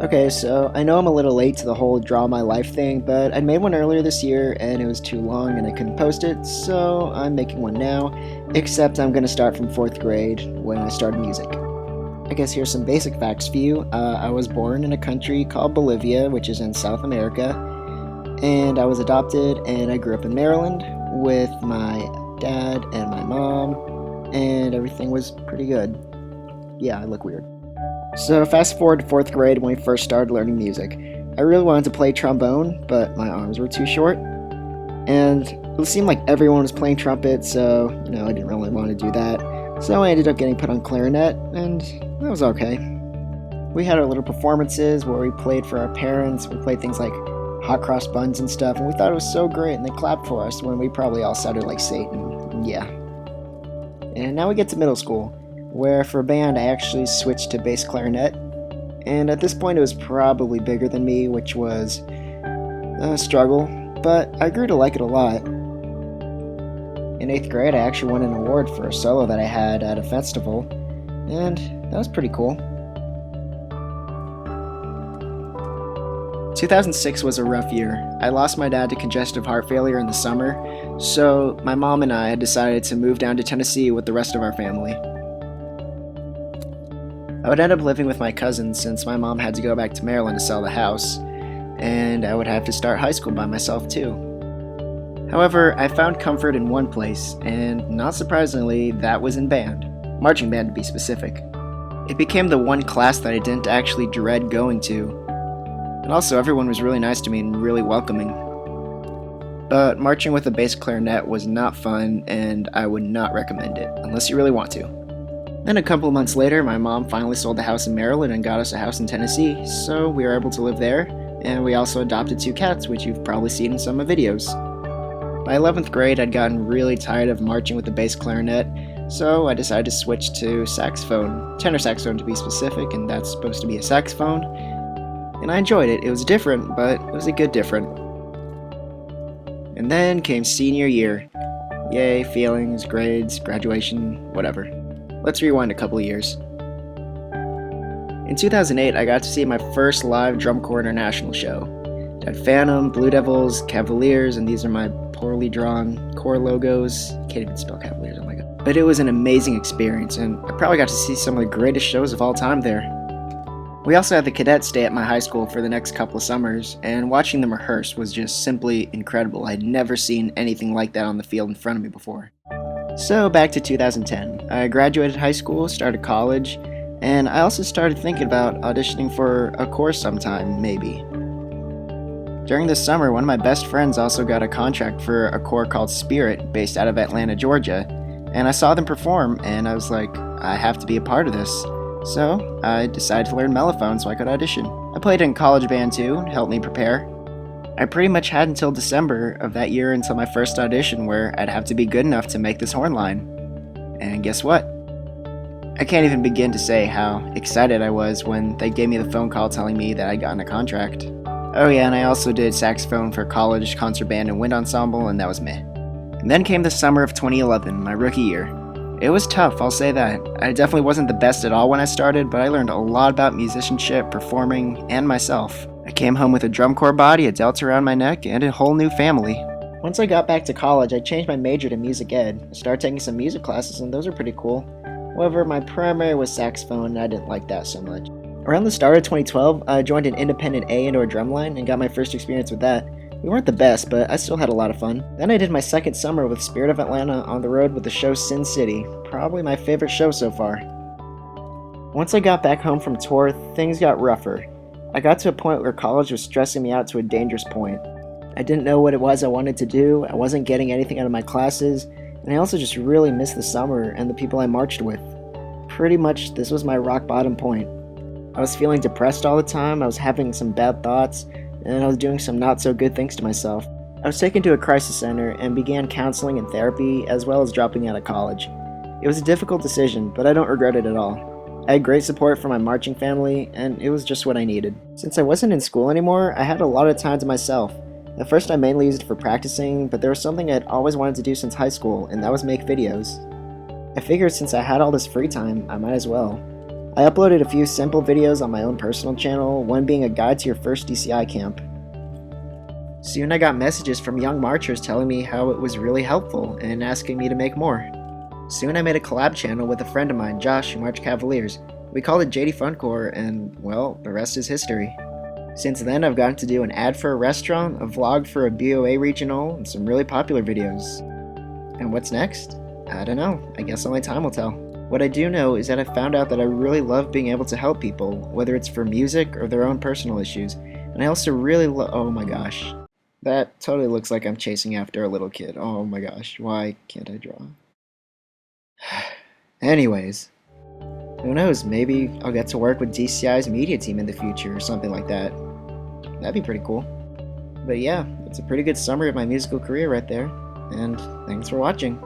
Okay, so I know I'm a little late to the whole draw my life thing, but I made one earlier this year and it was too long and I couldn't post it, so I'm making one now, except I'm gonna start from 4th grade when I started music. I guess here's some basic facts for you. I was born in a country called Bolivia, which is in South America, and I was adopted and I grew up in Maryland with my dad and my mom, and everything was pretty good. Yeah, I look weird. So fast forward to 4th grade when we first started learning music. I really wanted to play trombone, but my arms were too short. And it seemed like everyone was playing trumpet, so, I didn't really want to do that. So I ended up getting put on clarinet, and that was okay. We had our little performances where we played for our parents. We played things like hot cross buns and stuff, and we thought it was so great, and they clapped for us when we probably all sounded like Satan. Yeah. And now we get to middle school, where for band I actually switched to bass clarinet, and at this point it was probably bigger than me, which was a struggle, but I grew to like it a lot. In 8th grade I actually won an award for a solo that I had at a festival, and that was pretty cool. 2006 was a rough year. I lost my dad to congestive heart failure in the summer, so my mom and I had decided to move down to Tennessee with the rest of our family. I would end up living with my cousins since my mom had to go back to Maryland to sell the house, and I would have to start high school by myself too. However, I found comfort in one place, and not surprisingly, that was in band. Marching band to be specific. It became the one class that I didn't actually dread going to. And also, everyone was really nice to me and really welcoming. But marching with a bass clarinet was not fun, and I would not recommend it, unless you really want to. Then a couple of months later, my mom finally sold the house in Maryland and got us a house in Tennessee, so we were able to live there, and we also adopted 2 cats, which you've probably seen in some of my videos. By 11th grade, I'd gotten really tired of marching with the bass clarinet, so I decided to switch to saxophone, tenor saxophone to be specific, and that's supposed to be a saxophone, and I enjoyed it. It was different, but it was a good different. And then came senior year. Yay, feelings, grades, graduation, whatever. Let's rewind a couple years. In 2008, I got to see my first live Drum Corps International show. It had Phantom, Blue Devils, Cavaliers, and these are my poorly drawn Corps logos. Can't even spell Cavaliers, oh my god. But it was an amazing experience, and I probably got to see some of the greatest shows of all time there. We also had the cadets stay at my high school for the next couple of summers, and watching them rehearse was just simply incredible. I'd never seen anything like that on the field in front of me before. So back to 2010. I graduated high school, started college, and I also started thinking about auditioning for a course sometime, maybe. During this summer, one of my best friends also got a contract for a corps called Spirit, based out of Atlanta, Georgia, and I saw them perform, and I was like, I have to be a part of this. So I decided to learn mellophone so I could audition. I played in college band too, to help me prepare. I pretty much had until December of that year until my first audition where I'd have to be good enough to make this horn line. And guess what? I can't even begin to say how excited I was when they gave me the phone call telling me that I'd gotten a contract. Oh yeah, and I also did saxophone for college, concert band, and wind ensemble, and that was meh. And then came the summer of 2011, my rookie year. It was tough, I'll say that. I definitely wasn't the best at all when I started, but I learned a lot about musicianship, performing, and myself. I came home with a drum corps body, a delta around my neck, and a whole new family. Once I got back to college, I changed my major to music ed. I started taking some music classes, and those are pretty cool. However, my primary was saxophone, and I didn't like that so much. Around the start of 2012, I joined an independent A&R drumline and got my first experience with that. We weren't the best, but I still had a lot of fun. Then I did my second summer with Spirit of Atlanta on the road with the show Sin City, probably my favorite show so far. Once I got back home from tour, things got rougher. I got to a point where college was stressing me out to a dangerous point. I didn't know what it was I wanted to do, I wasn't getting anything out of my classes, and I also just really missed the summer and the people I marched with. Pretty much, this was my rock bottom point. I was feeling depressed all the time, I was having some bad thoughts, and I was doing some not so good things to myself. I was taken to a crisis center and began counseling and therapy as well as dropping out of college. It was a difficult decision, but I don't regret it at all. I had great support from my marching family, and it was just what I needed. Since I wasn't in school anymore, I had a lot of time to myself. At first I mainly used it for practicing, but there was something I'd always wanted to do since high school, and that was make videos. I figured since I had all this free time, I might as well. I uploaded a few simple videos on my own personal channel, one being a guide to your first DCI camp. Soon I got messages from young marchers telling me how it was really helpful and asking me to make more. Soon I made a collab channel with a friend of mine, Josh, who marched Cavaliers. We called it Jdfuncorps, and, well, the rest is history. Since then, I've gotten to do an ad for a restaurant, a vlog for a BOA regional, and some really popular videos. And what's next? I don't know. I guess only time will tell. What I do know is that I found out that I really love being able to help people, whether it's for music or their own personal issues. And I also really oh my gosh. That totally looks like I'm chasing after a little kid. Oh my gosh, why can't I draw? Anyways, who knows, maybe I'll get to work with DCI's media team in the future or something like that. That'd be pretty cool. But yeah, it's a pretty good summary of my musical career right there, and thanks for watching.